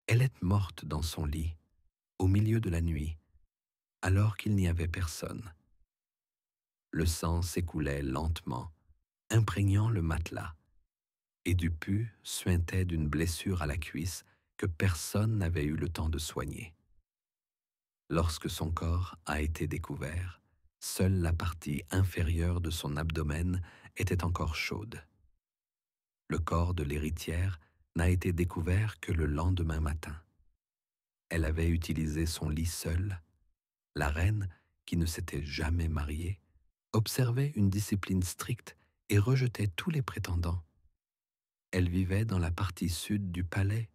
Elle est morte dans son lit, au milieu de la nuit, alors qu'il n'y avait personne. Le sang s'écoulait lentement, imprégnant le matelas, et du pus suintait d'une blessure à la cuisse que personne n'avait eu le temps de soigner. Lorsque son corps a été découvert, seule la partie inférieure de son abdomen était encore chaude. Le corps de l'héritière n'a été découvert que le lendemain matin. Elle avait utilisé son lit seule. La reine, qui ne s'était jamais mariée, observait une discipline stricte et rejetait tous les prétendants. Elle vivait dans la partie sud du palais,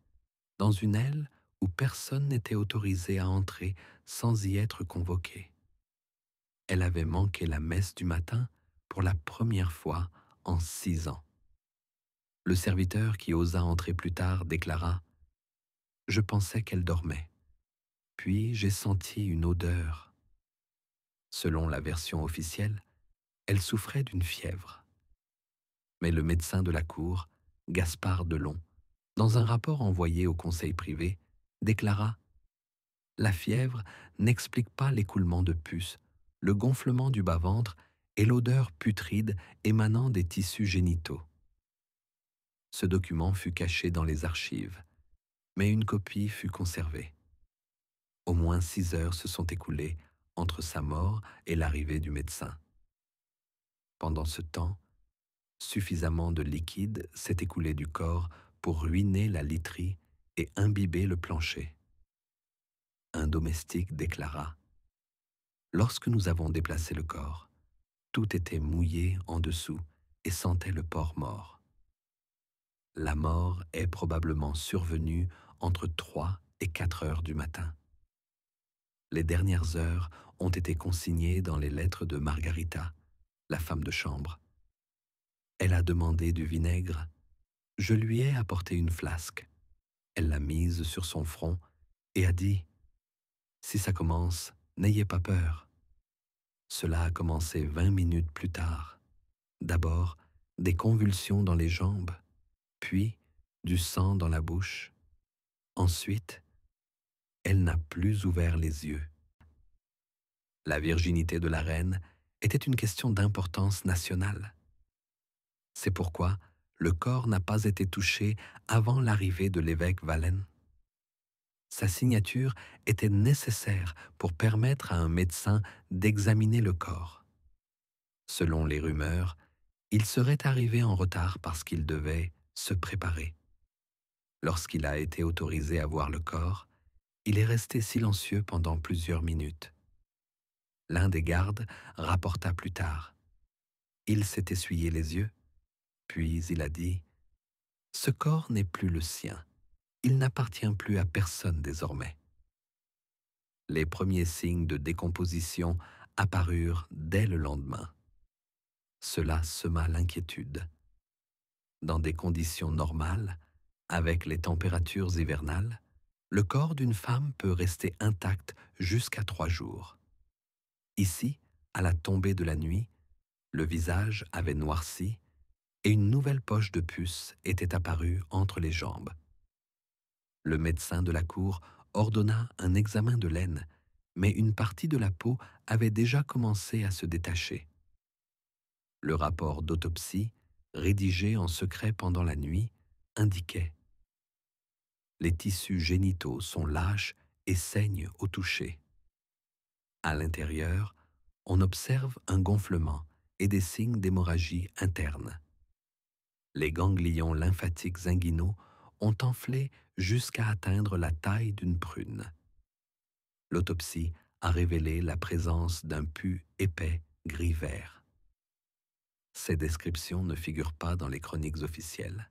dans une aile où personne n'était autorisé à entrer sans y être convoqué. Elle avait manqué la messe du matin pour la première fois en 6 ans. Le serviteur qui osa entrer plus tard déclara « Je pensais qu'elle dormait, puis j'ai senti une odeur. » Selon la version officielle, elle souffrait d'une fièvre. Mais le médecin de la cour, Gaspard Delon, dans un rapport envoyé au conseil privé, déclara « La fièvre n'explique pas l'écoulement de pus, le gonflement du bas-ventre et l'odeur putride émanant des tissus génitaux. » Ce document fut caché dans les archives, mais une copie fut conservée. Au moins 6 heures se sont écoulées entre sa mort et l'arrivée du médecin. Pendant ce temps, suffisamment de liquide s'est écoulé du corps pour ruiner la literie et imbiber le plancher. Un domestique déclara « Lorsque nous avons déplacé le corps, tout était mouillé en dessous et sentait le porc mort. La mort est probablement survenue entre 3 et 4 heures du matin. Les dernières heures ont été consignées dans les lettres de Margarita, la femme de chambre. Elle a demandé du vinaigre. Je lui ai apporté une flasque. Elle l'a mise sur son front et a dit « Si ça commence, n'ayez pas peur. » Cela a commencé 20 minutes plus tard. D'abord, des convulsions dans les jambes, puis du sang dans la bouche. Ensuite, elle n'a plus ouvert les yeux. La virginité de la reine était une question d'importance nationale. C'est pourquoi le corps n'a pas été touché avant l'arrivée de l'évêque Valen. Sa signature était nécessaire pour permettre à un médecin d'examiner le corps. Selon les rumeurs, il serait arrivé en retard parce qu'il devait se préparer. Lorsqu'il a été autorisé à voir le corps, il est resté silencieux pendant plusieurs minutes. L'un des gardes rapporta plus tard. Il s'est essuyé les yeux, puis il a dit « Ce corps n'est plus le sien. Il n'appartient plus à personne désormais. » Les premiers signes de décomposition apparurent dès le lendemain. Cela sema l'inquiétude. Dans des conditions normales, avec les températures hivernales, le corps d'une femme peut rester intact jusqu'à 3 jours. Ici, à la tombée de la nuit, le visage avait noirci et une nouvelle poche de puce était apparue entre les jambes. Le médecin de la cour ordonna un examen de laine, mais une partie de la peau avait déjà commencé à se détacher. Le rapport d'autopsie, rédigé en secret pendant la nuit, indiquait « Les tissus génitaux sont lâches et saignent au toucher. À l'intérieur, on observe un gonflement et des signes d'hémorragie interne. Les ganglions lymphatiques inguinaux ont enflé jusqu'à atteindre la taille d'une prune. L'autopsie a révélé la présence d'un pus épais gris-vert. » Ces descriptions ne figurent pas dans les chroniques officielles.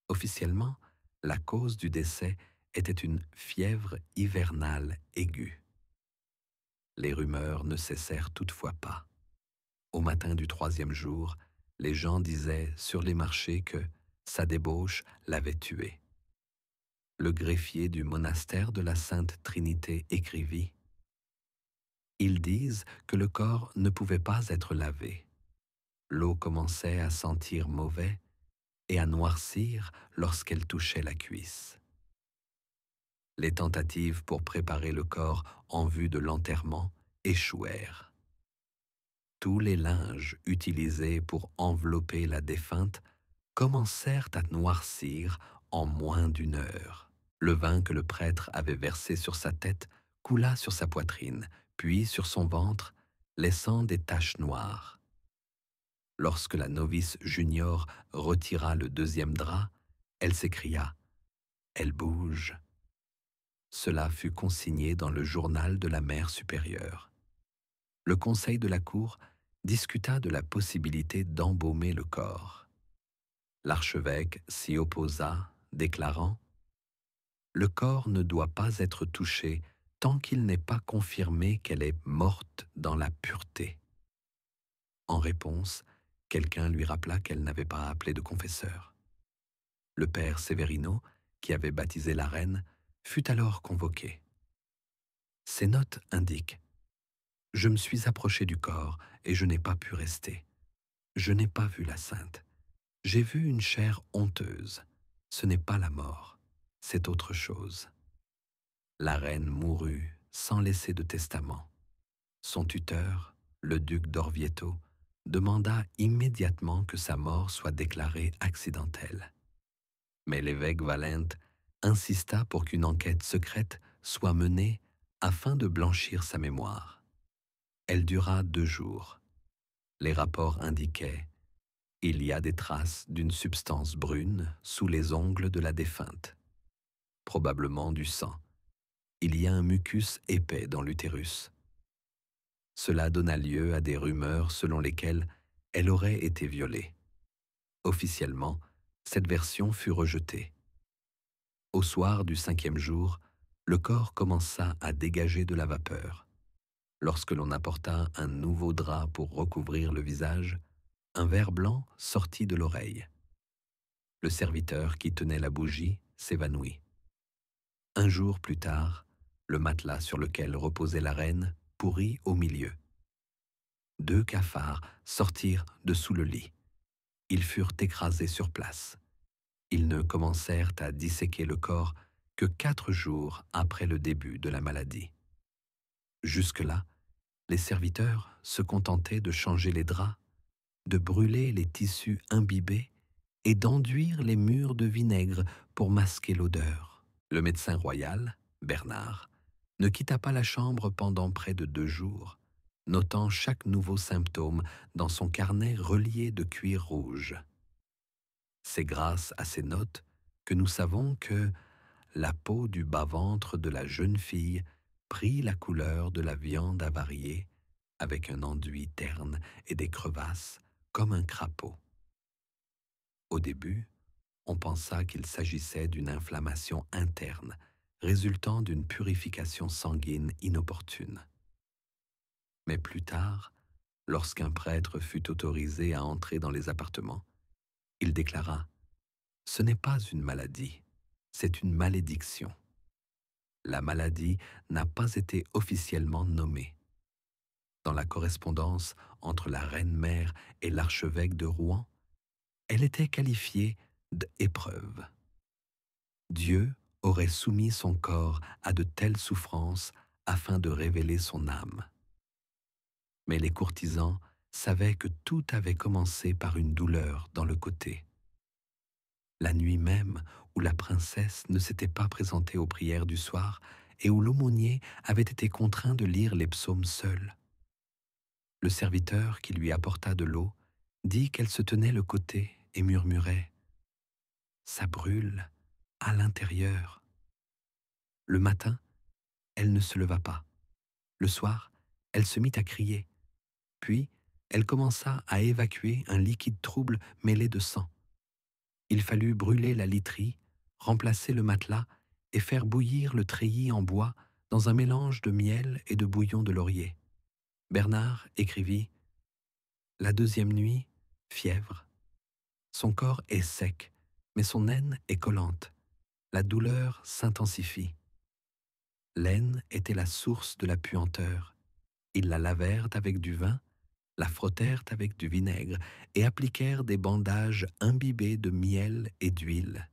Officiellement, la cause du décès était une fièvre hivernale aiguë. Les rumeurs ne cessèrent toutefois pas. Au matin du 3e jour, les gens disaient sur les marchés que sa débauche l'avait tué. Le greffier du monastère de la Sainte Trinité écrivit « Ils disent que le corps ne pouvait pas être lavé. L'eau commençait à sentir mauvais et à noircir lorsqu'elle touchait la cuisse. » Les tentatives pour préparer le corps en vue de l'enterrement échouèrent. Tous les linges utilisés pour envelopper la défunte commencèrent à noircir en moins d'une heure. Le vin que le prêtre avait versé sur sa tête coula sur sa poitrine, puis sur son ventre, laissant des taches noires. Lorsque la novice junior retira le deuxième drap, elle s'écria « Elle bouge ». Cela fut consigné dans le journal de la mère supérieure. Le conseil de la cour discuta de la possibilité d'embaumer le corps. L'archevêque s'y opposa, déclarant « Le corps ne doit pas être touché tant qu'il n'est pas confirmé qu'elle est morte dans la pureté. » En réponse, quelqu'un lui rappela qu'elle n'avait pas appelé de confesseur. Le père Severino, qui avait baptisé la reine, fut alors convoqué. Ses notes indiquent « Je me suis approché du corps et je n'ai pas pu rester. Je n'ai pas vu la sainte. J'ai vu une chair honteuse. Ce n'est pas la mort, c'est autre chose. » La reine mourut sans laisser de testament. Son tuteur, le duc d'Orvieto, demanda immédiatement que sa mort soit déclarée accidentelle. Mais l'évêque Valente insista pour qu'une enquête secrète soit menée afin de blanchir sa mémoire. Elle dura 2 jours. Les rapports indiquaient « Il y a des traces d'une substance brune sous les ongles de la défunte. Probablement du sang. Il y a un mucus épais dans l'utérus. » Cela donna lieu à des rumeurs selon lesquelles elle aurait été violée. Officiellement, cette version fut rejetée. Au soir du 5e jour, le corps commença à dégager de la vapeur. Lorsque l'on apporta un nouveau drap pour recouvrir le visage, un ver blanc sortit de l'oreille. Le serviteur qui tenait la bougie s'évanouit. Un jour plus tard, le matelas sur lequel reposait la reine pourrit au milieu. 2 cafards sortirent de sous le lit. Ils furent écrasés sur place. Ils ne commencèrent à disséquer le corps que 4 jours après le début de la maladie. Jusque-là, les serviteurs se contentaient de changer les draps, de brûler les tissus imbibés et d'enduire les murs de vinaigre pour masquer l'odeur. Le médecin royal, Bernard, ne quitta pas la chambre pendant près de 2 jours, notant chaque nouveau symptôme dans son carnet relié de cuir rouge. C'est grâce à ces notes que nous savons que la peau du bas-ventre de la jeune fille prit la couleur de la viande avariée, avec un enduit terne et des crevasses comme un crapaud. Au début, on pensa qu'il s'agissait d'une inflammation interne résultant d'une purification sanguine inopportune. Mais plus tard, lorsqu'un prêtre fut autorisé à entrer dans les appartements, il déclara « Ce n'est pas une maladie, c'est une malédiction. » La maladie n'a pas été officiellement nommée. Dans la correspondance entre la reine-mère et l'archevêque de Rouen, elle était qualifiée d'épreuve. Dieu aurait soumis son corps à de telles souffrances afin de révéler son âme. Mais les courtisans savaient que tout avait commencé par une douleur dans le côté. La nuit même où la princesse ne s'était pas présentée aux prières du soir et où l'aumônier avait été contraint de lire les psaumes seul. Le serviteur qui lui apporta de l'eau dit qu'elle se tenait le côté et murmurait « Ça brûle à l'intérieur ». Le matin, elle ne se leva pas. Le soir, elle se mit à crier. Puis, elle commença à évacuer un liquide trouble mêlé de sang. Il fallut brûler la literie, remplacer le matelas et faire bouillir le treillis en bois dans un mélange de miel et de bouillon de laurier. Bernard écrivit « La 2e nuit, fièvre. Son corps est sec, mais son aine est collante. La douleur s'intensifie. L'aine était la source de la puanteur. Ils la lavèrent avec du vin, la frottèrent avec du vinaigre et appliquèrent des bandages imbibés de miel et d'huile.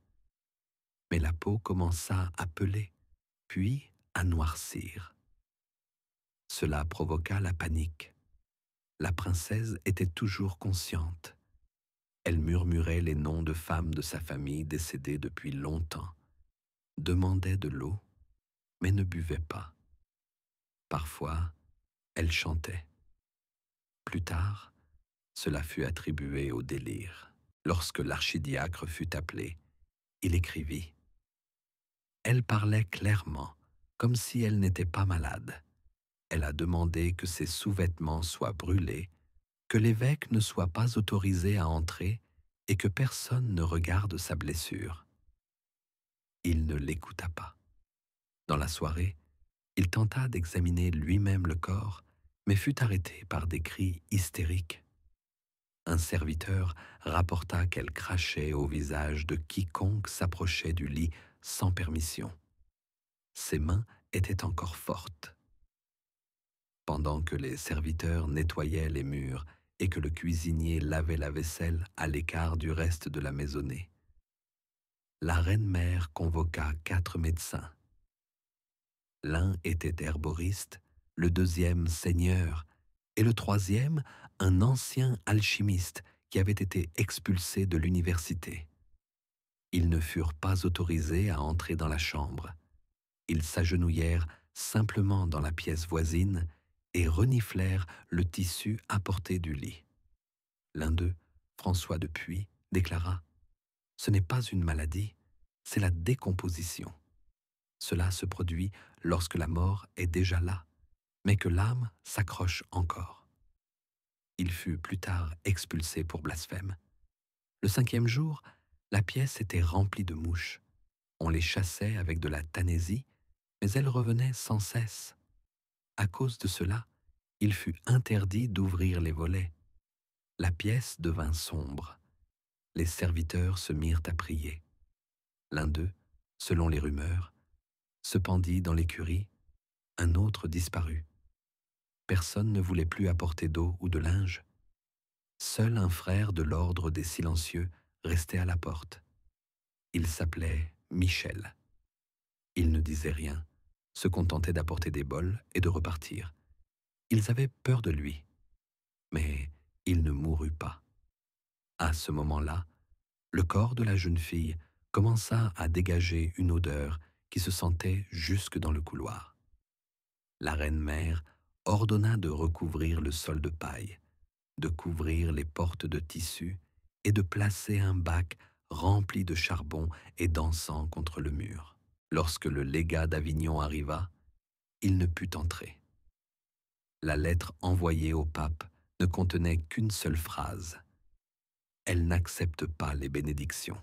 Mais la peau commença à peler. puis à noircir. Cela provoqua la panique. La princesse était toujours consciente. Elle murmurait les noms de femmes de sa famille décédées depuis longtemps, demandait de l'eau, mais ne buvait pas. Parfois, elle chantait. Plus tard, cela fut attribué au délire. Lorsque l'archidiacre fut appelé, il écrivit. Elle parlait clairement, comme si elle n'était pas malade. Elle a demandé que ses sous-vêtements soient brûlés, que l'évêque ne soit pas autorisé à entrer et que personne ne regarde sa blessure. Il ne l'écouta pas. Dans la soirée, il tenta d'examiner lui-même le corps, mais fut arrêté par des cris hystériques. Un serviteur rapporta qu'elle crachait au visage de quiconque s'approchait du lit sans permission. Ses mains étaient encore fortes. Pendant que les serviteurs nettoyaient les murs et que le cuisinier lavait la vaisselle à l'écart du reste de la maisonnée, la reine-mère convoqua 4 médecins. L'un était herboriste, le deuxième seigneur, et le troisième un ancien alchimiste qui avait été expulsé de l'université. Ils ne furent pas autorisés à entrer dans la chambre. Ils s'agenouillèrent simplement dans la pièce voisine et reniflèrent le tissu apporté du lit. L'un d'eux, François de Puy, déclara « Ce n'est pas une maladie, c'est la décomposition. Cela se produit lorsque la mort est déjà là, mais que l'âme s'accroche encore. » Il fut plus tard expulsé pour blasphème. Le 5e jour, la pièce était remplie de mouches. On les chassait avec de la tanésie, mais elles revenaient sans cesse. À cause de cela, il fut interdit d'ouvrir les volets. La pièce devint sombre. Les serviteurs se mirent à prier. L'un d'eux, selon les rumeurs, se pendit dans l'écurie, un autre disparut. Personne ne voulait plus apporter d'eau ou de linge. Seul un frère de l'ordre des silencieux restait à la porte. Il s'appelait Michel. Il ne disait rien, se contentait d'apporter des bols et de repartir. Ils avaient peur de lui, mais il ne mourut pas. À ce moment-là, le corps de la jeune fille commença à dégager une odeur qui se sentait jusque dans le couloir. La reine-mère ordonna de recouvrir le sol de paille, de couvrir les portes de tissu et de placer un bac rempli de charbon et d'encens contre le mur. Lorsque le légat d'Avignon arriva, il ne put entrer. La lettre envoyée au pape ne contenait qu'une seule phrase. Elle n'accepte pas les bénédictions.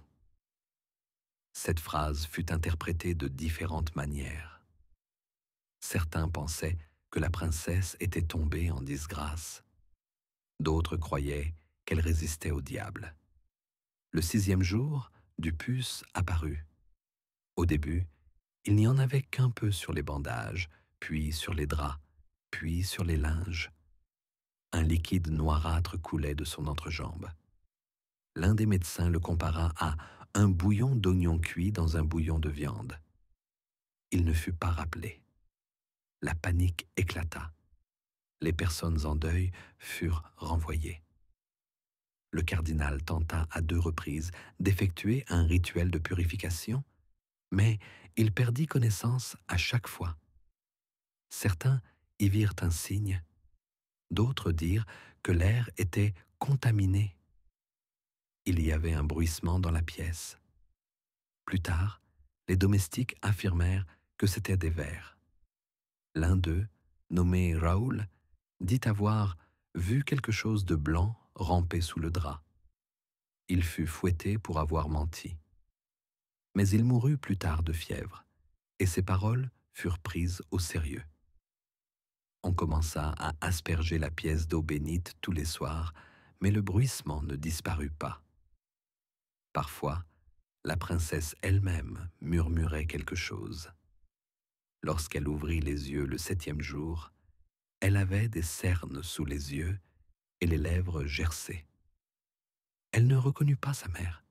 Cette phrase fut interprétée de différentes manières. Certains pensaient que la princesse était tombée en disgrâce. D'autres croyaient qu'elle résistait au diable. Le 6e jour, du pus apparut. Au début, il n'y en avait qu'un peu sur les bandages, puis sur les draps, puis sur les linges. Un liquide noirâtre coulait de son entrejambe. L'un des médecins le compara à un bouillon d'oignon cuit dans un bouillon de viande. Il ne fut pas rappelé. La panique éclata. Les personnes en deuil furent renvoyées. Le cardinal tenta à 2 reprises d'effectuer un rituel de purification, mais il perdit connaissance à chaque fois. Certains y virent un signe, d'autres dirent que l'air était contaminé. Il y avait un bruissement dans la pièce. Plus tard, les domestiques affirmèrent que c'étaient des vers. L'un d'eux, nommé Raoul, dit avoir vu quelque chose de blanc ramper sous le drap. Il fut fouetté pour avoir menti. Mais il mourut plus tard de fièvre, et ses paroles furent prises au sérieux. On commença à asperger la pièce d'eau bénite tous les soirs, mais le bruissement ne disparut pas. Parfois, la princesse elle-même murmurait quelque chose. Lorsqu'elle ouvrit les yeux le 7e jour, elle avait des cernes sous les yeux et les lèvres gercées. Elle ne reconnut pas sa mère.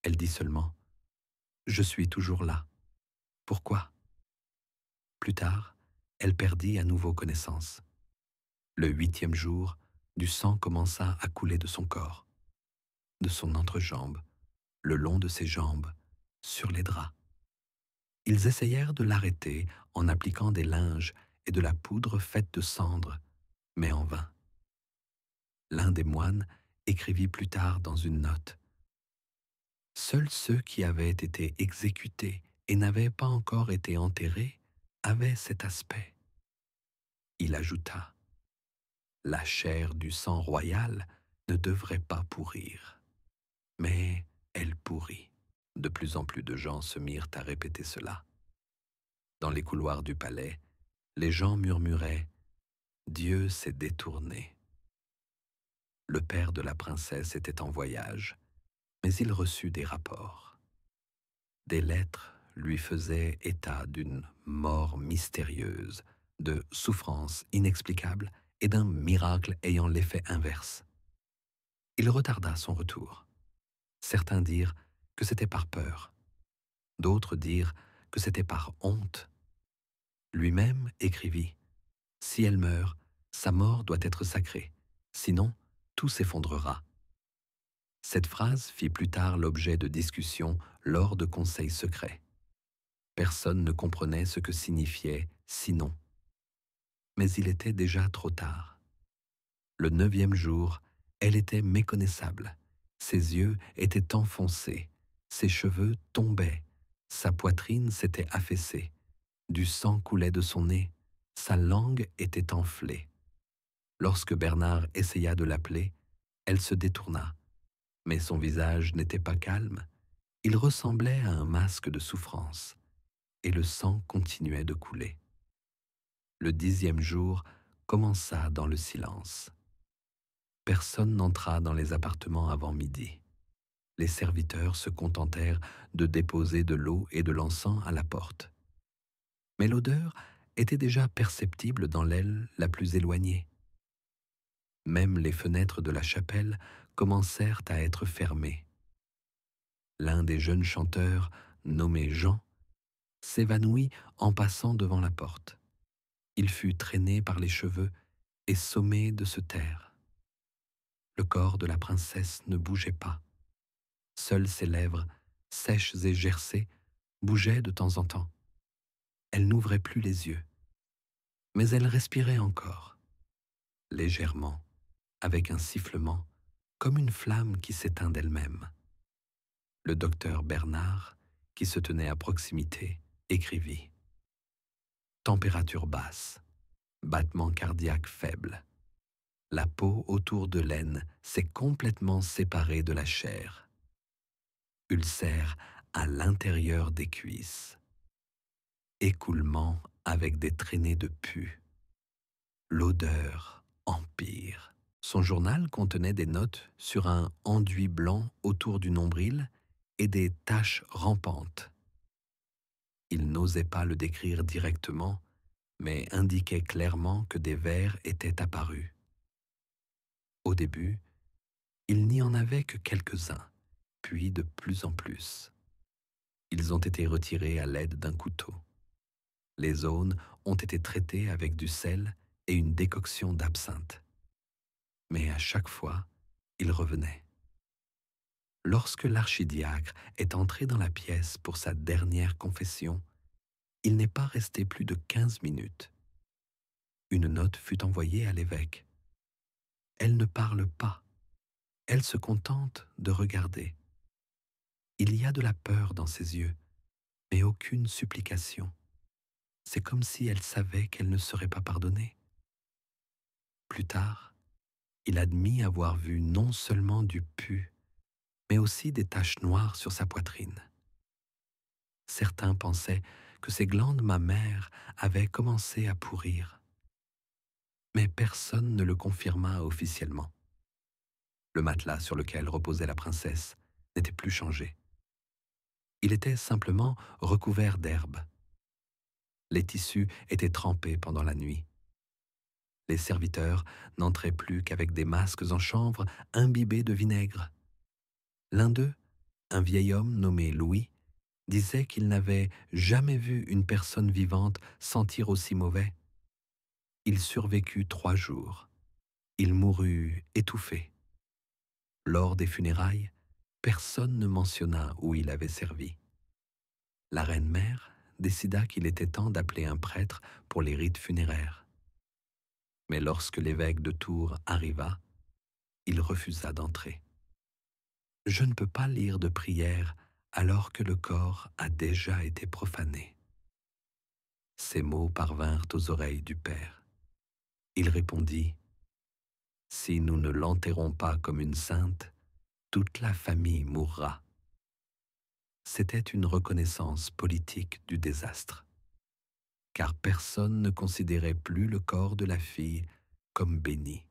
Elle dit seulement « Je suis toujours là. Pourquoi ?» Plus tard, elle perdit à nouveau connaissance. Le 8e jour, du sang commença à couler de son corps, de son entrejambe, le long de ses jambes, sur les draps. Ils essayèrent de l'arrêter en appliquant des linges et de la poudre faite de cendre, mais en vain. L'un des moines écrivit plus tard dans une note: Seuls ceux qui avaient été exécutés et n'avaient pas encore été enterrés avaient cet aspect. Il ajouta: La chair du sang royal ne devrait pas pourrir. Mais elle pourrit. De plus en plus de gens se mirent à répéter cela. Dans les couloirs du palais, les gens murmuraient: Dieu s'est détourné. Le père de la princesse était en voyage, mais il reçut des rapports. Des lettres lui faisaient état d'une mort mystérieuse, de souffrances inexplicables et d'un miracle ayant l'effet inverse. Il retarda son retour. Certains dirent que c'était par peur, d'autres dirent que c'était par honte. Lui-même écrivit: Si elle meurt, sa mort doit être sacrée, sinon tout s'effondrera. Cette phrase fit plus tard l'objet de discussions lors de conseils secrets. Personne ne comprenait ce que signifiait « sinon ». Mais il était déjà trop tard. Le 9e jour, elle était méconnaissable. Ses yeux étaient enfoncés, ses cheveux tombaient, sa poitrine s'était affaissée, du sang coulait de son nez, sa langue était enflée. Lorsque Bernard essaya de l'appeler, elle se détourna, mais son visage n'était pas calme, il ressemblait à un masque de souffrance, et le sang continuait de couler. Le 10e jour commença dans le silence. Personne n'entra dans les appartements avant midi. Les serviteurs se contentèrent de déposer de l'eau et de l'encens à la porte. Mais l'odeur était déjà perceptible dans l'aile la plus éloignée. Même les fenêtres de la chapelle commencèrent à être fermées. L'un des jeunes chanteurs, nommé Jean, s'évanouit en passant devant la porte. Il fut traîné par les cheveux et sommé de se taire. Le corps de la princesse ne bougeait pas. Seules ses lèvres, sèches et gercées, bougeaient de temps en temps. Elle n'ouvrait plus les yeux, mais elle respirait encore, légèrement, avec un sifflement, comme une flamme qui s'éteint d'elle-même. Le docteur Bernard, qui se tenait à proximité, écrivit: Température basse, battement cardiaque faible. La peau autour de l'aine s'est complètement séparée de la chair. Ulcère à l'intérieur des cuisses. Écoulement avec des traînées de pus. L'odeur empire. Son journal contenait des notes sur un enduit blanc autour du nombril et des taches rampantes. Il n'osait pas le décrire directement, mais indiquait clairement que des vers étaient apparus. Au début, il n'y en avait que quelques-uns, puis de plus en plus. Ils ont été retirés à l'aide d'un couteau. Les zones ont été traitées avec du sel et une décoction d'absinthe. Mais à chaque fois, il revenait. Lorsque l'archidiacre est entré dans la pièce pour sa dernière confession, il n'est pas resté plus de 15 minutes. Une note fut envoyée à l'évêque. Elle ne parle pas. Elle se contente de regarder. Il y a de la peur dans ses yeux, mais aucune supplication. C'est comme si elle savait qu'elle ne serait pas pardonnée. Plus tard, il admit avoir vu non seulement du pus, mais aussi des taches noires sur sa poitrine. Certains pensaient que ses glandes mammaires avaient commencé à pourrir, mais personne ne le confirma officiellement. Le matelas sur lequel reposait la princesse n'était plus changé. Il était simplement recouvert d'herbe. Les tissus étaient trempés pendant la nuit. Les serviteurs n'entraient plus qu'avec des masques en chanvre imbibés de vinaigre. L'un d'eux, un vieil homme nommé Louis, disait qu'il n'avait jamais vu une personne vivante sentir aussi mauvais. Il survécut 3 jours. Il mourut étouffé. Lors des funérailles, personne ne mentionna où il avait servi. La reine-mère décida qu'il était temps d'appeler un prêtre pour les rites funéraires. Mais lorsque l'évêque de Tours arriva, il refusa d'entrer. Je ne peux pas lire de prière alors que le corps a déjà été profané. Ces mots parvinrent aux oreilles du père. Il répondit, « Si nous ne l'enterrons pas comme une sainte, toute la famille mourra. » C'était une reconnaissance politique du désastre, car personne ne considérait plus le corps de la fille comme béni.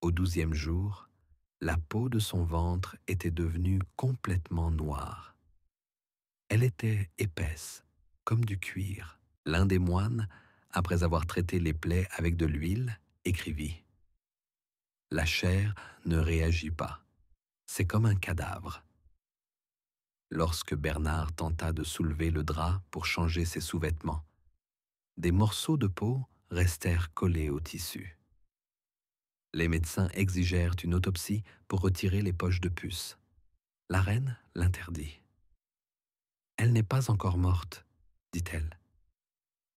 Au 12e jour, la peau de son ventre était devenue complètement noire. Elle était épaisse, comme du cuir. L'un des moines, après avoir traité les plaies avec de l'huile, écrivit « La chair ne réagit pas, c'est comme un cadavre. » Lorsque Bernard tenta de soulever le drap pour changer ses sous-vêtements, des morceaux de peau restèrent collés au tissu. Les médecins exigèrent une autopsie pour retirer les poches de puce. La reine l'interdit. « Elle n'est pas encore morte, dit-elle. »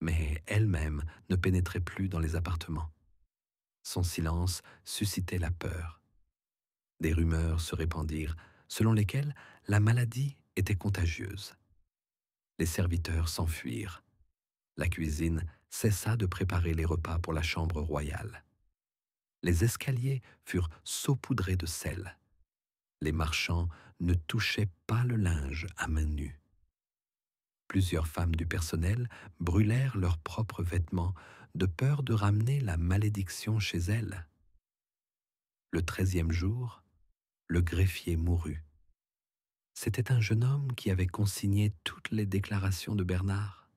Mais elle-même ne pénétrait plus dans les appartements. Son silence suscitait la peur. Des rumeurs se répandirent, selon lesquelles la maladie était contagieuse. Les serviteurs s'enfuirent. La cuisine cessa de préparer les repas pour la chambre royale. Les escaliers furent saupoudrés de sel. Les marchands ne touchaient pas le linge à main nue. Plusieurs femmes du personnel brûlèrent leurs propres vêtements de peur de ramener la malédiction chez elles. Le 13e jour, le greffier mourut. C'était un jeune homme qui avait consigné toutes les déclarations de Bernard.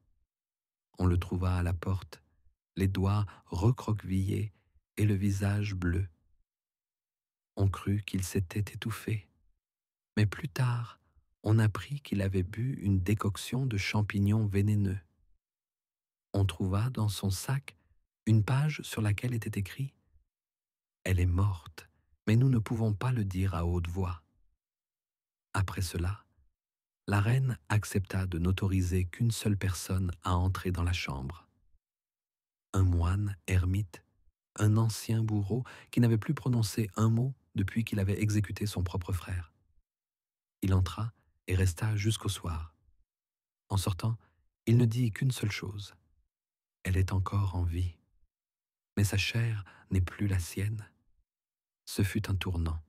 On le trouva à la porte, les doigts recroquevillés et le visage bleu. On crut qu'il s'était étouffé, mais plus tard, on apprit qu'il avait bu une décoction de champignons vénéneux. On trouva dans son sac une page sur laquelle était écrit « Elle est morte, mais nous ne pouvons pas le dire à haute voix. » Après cela, la reine accepta de n'autoriser qu'une seule personne à entrer dans la chambre. Un moine ermite, un ancien bourreau qui n'avait plus prononcé un mot depuis qu'il avait exécuté son propre frère. Il entra et resta jusqu'au soir. En sortant, il ne dit qu'une seule chose. Elle est encore en vie, mais sa chair n'est plus la sienne. Ce fut un tournant.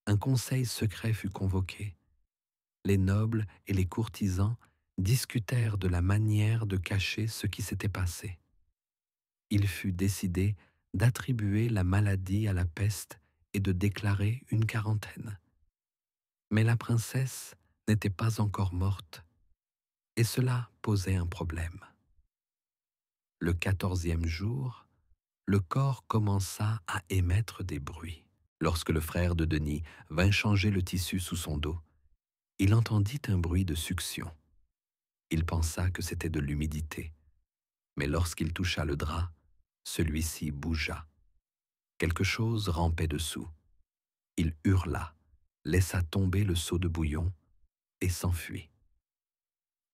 Un conseil secret fut convoqué. Les nobles et les courtisans discutèrent de la manière de cacher ce qui s'était passé. Il fut décidé d'attribuer la maladie à la peste et de déclarer une quarantaine. Mais la princesse n'était pas encore morte, et cela posait un problème. Le 14e jour, le corps commença à émettre des bruits. Lorsque le frère de Denis vint changer le tissu sous son dos, il entendit un bruit de succion. Il pensa que c'était de l'humidité, mais lorsqu'il toucha le drap, celui-ci bougea. Quelque chose rampait dessous. Il hurla, laissa tomber le seau de bouillon et s'enfuit.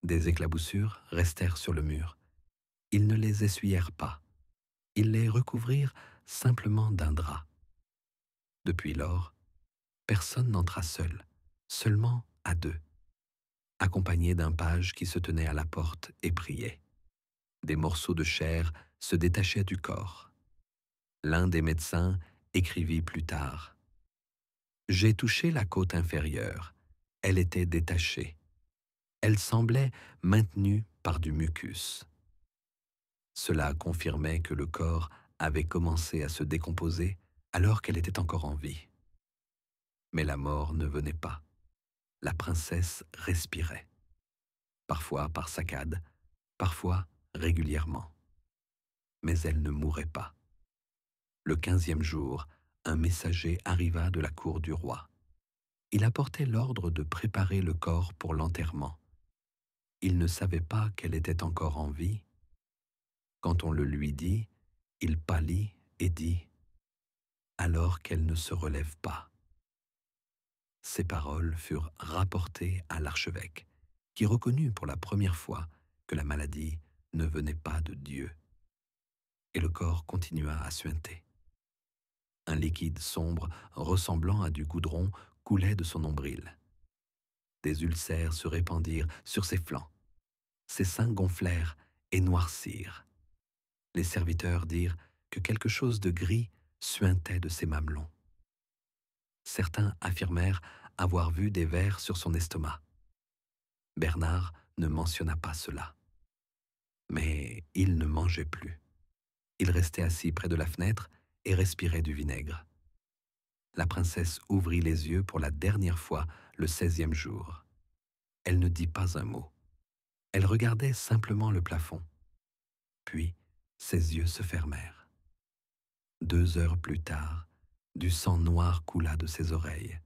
Des éclaboussures restèrent sur le mur. Ils ne les essuyèrent pas. Ils les recouvrirent simplement d'un drap. Depuis lors, personne n'entra seul, seulement à deux, accompagné d'un page qui se tenait à la porte et priait. Des morceaux de chair se détachaient du corps. L'un des médecins écrivit plus tard « J'ai touché la côte inférieure. Elle était détachée. Elle semblait maintenue par du mucus. » Cela confirmait que le corps avait commencé à se décomposer alors qu'elle était encore en vie. Mais la mort ne venait pas. La princesse respirait, parfois par saccades, parfois régulièrement. Mais elle ne mourait pas. Le 15e jour, un messager arriva de la cour du roi. il apportait l'ordre de préparer le corps pour l'enterrement. Il ne savait pas qu'elle était encore en vie. Quand on le lui dit, il pâlit et dit « Alors qu'elle ne se relève pas ». Ces paroles furent rapportées à l'archevêque, qui reconnut pour la première fois que la maladie ne venait pas de Dieu. Et le corps continua à suinter. Un liquide sombre ressemblant à du goudron coulait de son nombril. Des ulcères se répandirent sur ses flancs. Ses seins gonflèrent et noircirent. Les serviteurs dirent que quelque chose de gris suintait de ses mamelons. Certains affirmèrent avoir vu des vers sur son estomac. Bernard ne mentionna pas cela. Mais il ne mangeait plus. Il restait assis près de la fenêtre et respirait du vinaigre. La princesse ouvrit les yeux pour la dernière fois le 16e jour. Elle ne dit pas un mot. Elle regardait simplement le plafond. Puis, ses yeux se fermèrent. 2 heures plus tard, du sang noir coula de ses oreilles.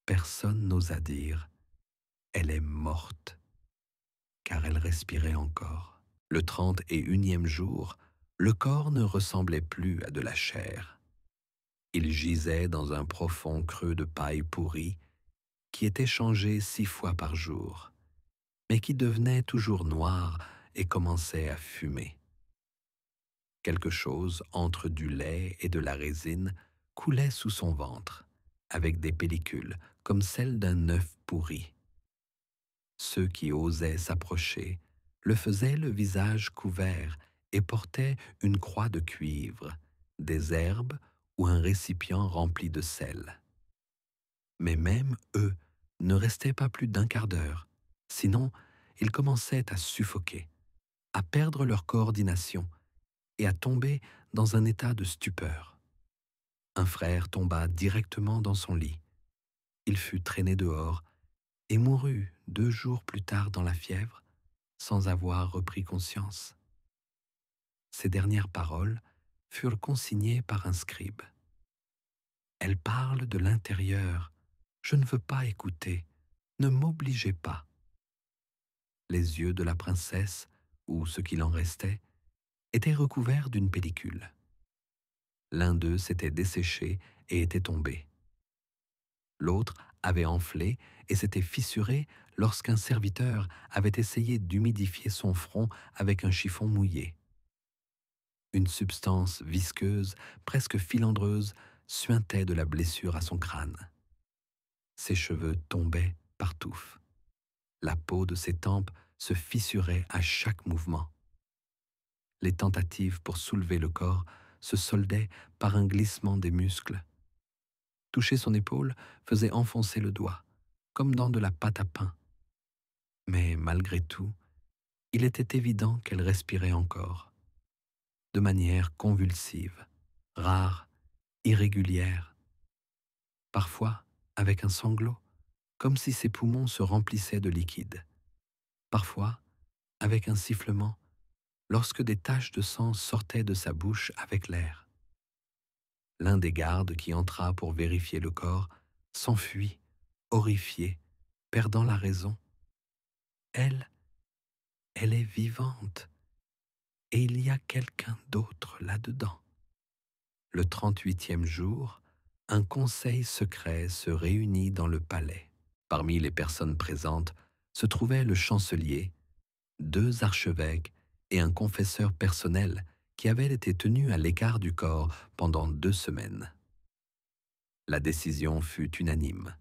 Personne n'osa dire « Elle est morte », car elle respirait encore. Le 31e jour, le corps ne ressemblait plus à de la chair. Il gisait dans un profond creux de paille pourrie qui était changé 6 fois par jour, mais qui devenait toujours noir et commençait à fumer. Quelque chose entre du lait et de la résine coulait sous son ventre, avec des pellicules comme celles d'un œuf pourri. Ceux qui osaient s'approcher le faisaient le visage couvert et portaient une croix de cuivre, des herbes ou un récipient rempli de sel. Mais même eux ne restaient pas plus d'un quart d'heure, sinon ils commençaient à suffoquer, à perdre leur coordination et à tomber dans un état de stupeur. Un frère tomba directement dans son lit. Il fut traîné dehors et mourut 2 jours plus tard dans la fièvre, sans avoir repris conscience. Ses dernières paroles furent consignées par un scribe. « Elle parle de l'intérieur. Je ne veux pas écouter. Ne m'obligez pas. » Les yeux de la princesse, ou ce qu'il en restait, étaient recouverts d'une pellicule. L'un d'eux s'était desséché et était tombé. L'autre avait enflé et s'était fissuré lorsqu'un serviteur avait essayé d'humidifier son front avec un chiffon mouillé. Une substance visqueuse, presque filandreuse, suintait de la blessure à son crâne. Ses cheveux tombaient par touffes. La peau de ses tempes se fissurait à chaque mouvement. Les tentatives pour soulever le corps se soldaient par un glissement des muscles. Toucher son épaule faisait enfoncer le doigt, comme dans de la pâte à pain. Mais malgré tout, il était évident qu'elle respirait encore, de manière convulsive, rare, irrégulière, parfois avec un sanglot, comme si ses poumons se remplissaient de liquide, parfois avec un sifflement, lorsque des taches de sang sortaient de sa bouche avec l'air. L'un des gardes qui entra pour vérifier le corps s'enfuit, horrifié, perdant la raison. Elle est vivante, et il y a quelqu'un d'autre là-dedans. Le 38e jour, un conseil secret se réunit dans le palais. Parmi les personnes présentes se trouvaient le chancelier, 2 archevêques et un confesseur personnel qui avait été tenu à l'écart du corps pendant 2 semaines. La décision fut unanime.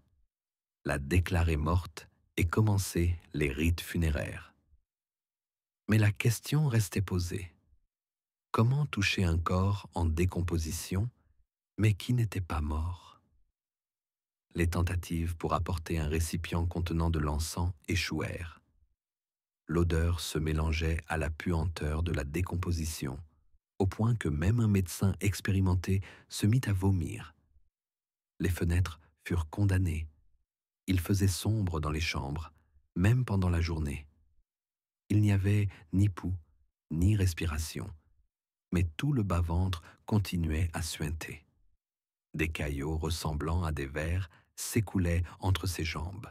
La déclarer morte et commencer les rites funéraires. Mais la question restait posée. Comment toucher un corps en décomposition, mais qui n'était pas mort? Les tentatives pour apporter un récipient contenant de l'encens échouèrent. L'odeur se mélangeait à la puanteur de la décomposition, au point que même un médecin expérimenté se mit à vomir. Les fenêtres furent condamnées. Il faisait sombre dans les chambres, même pendant la journée. Il n'y avait ni pouls, ni respiration, mais tout le bas-ventre continuait à suinter. Des caillots ressemblant à des vers s'écoulait entre ses jambes.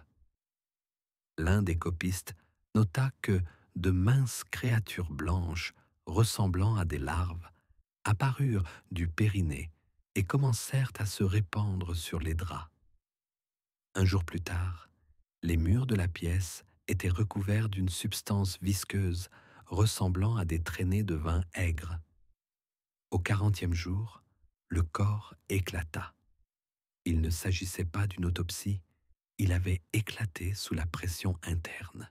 L'un des copistes nota que de minces créatures blanches, ressemblant à des larves, apparurent du périnée et commencèrent à se répandre sur les draps. Un jour plus tard, les murs de la pièce étaient recouverts d'une substance visqueuse ressemblant à des traînées de vin aigre. Au 40e jour, le corps éclata. Il ne s'agissait pas d'une autopsie, il avait éclaté sous la pression interne.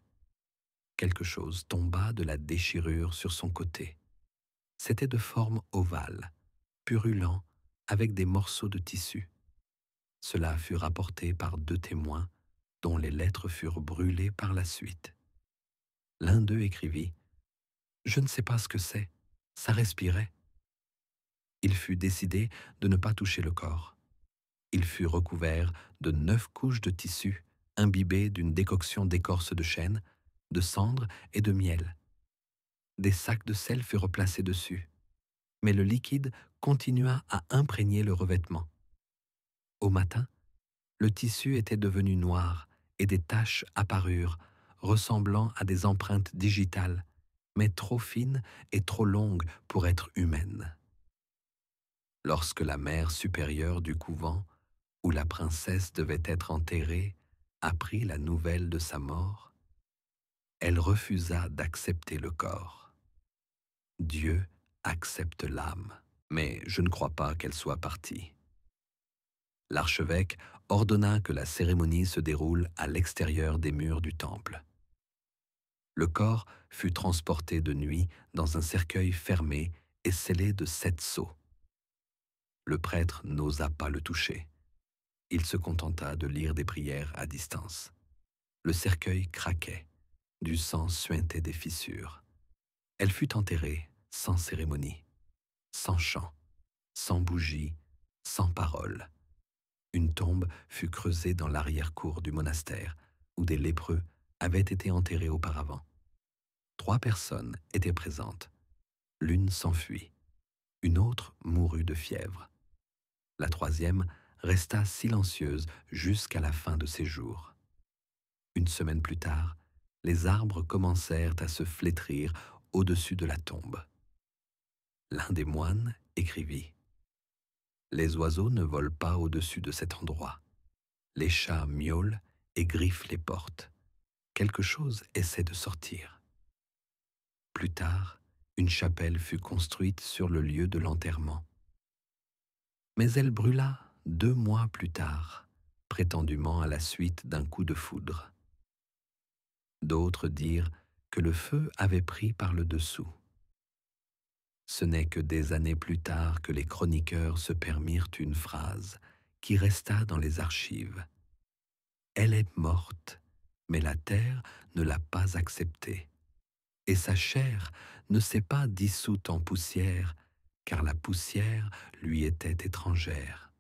Quelque chose tomba de la déchirure sur son côté. C'était de forme ovale, purulent, avec des morceaux de tissu. Cela fut rapporté par 2 témoins, dont les lettres furent brûlées par la suite. L'un d'eux écrivit « Je ne sais pas ce que c'est, ça respirait ». Il fut décidé de ne pas toucher le corps. Il fut recouvert de 9 couches de tissu imbibées d'une décoction d'écorce de chêne, de cendre et de miel. Des sacs de sel furent placés dessus, mais le liquide continua à imprégner le revêtement. Au matin, le tissu était devenu noir et des taches apparurent, ressemblant à des empreintes digitales, mais trop fines et trop longues pour être humaines. Lorsque la mère supérieure du couvent, où la princesse devait être enterrée, apprit la nouvelle de sa mort, elle refusa d'accepter le corps. Dieu accepte l'âme, mais je ne crois pas qu'elle soit partie. L'archevêque ordonna que la cérémonie se déroule à l'extérieur des murs du temple. Le corps fut transporté de nuit dans un cercueil fermé et scellé de 7 sceaux. Le prêtre n'osa pas le toucher. Il se contenta de lire des prières à distance. Le cercueil craquait, du sang suintait des fissures. Elle fut enterrée sans cérémonie, sans chant, sans bougie, sans parole. Une tombe fut creusée dans l'arrière-cour du monastère, où des lépreux avaient été enterrés auparavant. 3 personnes étaient présentes. L'une s'enfuit, une autre mourut de fièvre. La troisième resta silencieuse jusqu'à la fin de ses jours. Une semaine plus tard, les arbres commencèrent à se flétrir au-dessus de la tombe. L'un des moines écrivit « Les oiseaux ne volent pas au-dessus de cet endroit. Les chats miaulent et griffent les portes. Quelque chose essaie de sortir. » Plus tard, une chapelle fut construite sur le lieu de l'enterrement. Mais elle brûla 2 mois plus tard, prétendument à la suite d'un coup de foudre. D'autres dirent que le feu avait pris par le dessous. Ce n'est que des années plus tard que les chroniqueurs se permirent une phrase qui resta dans les archives. « Elle est morte, mais la terre ne l'a pas acceptée, et sa chair ne s'est pas dissoute en poussière, car la poussière lui était étrangère. »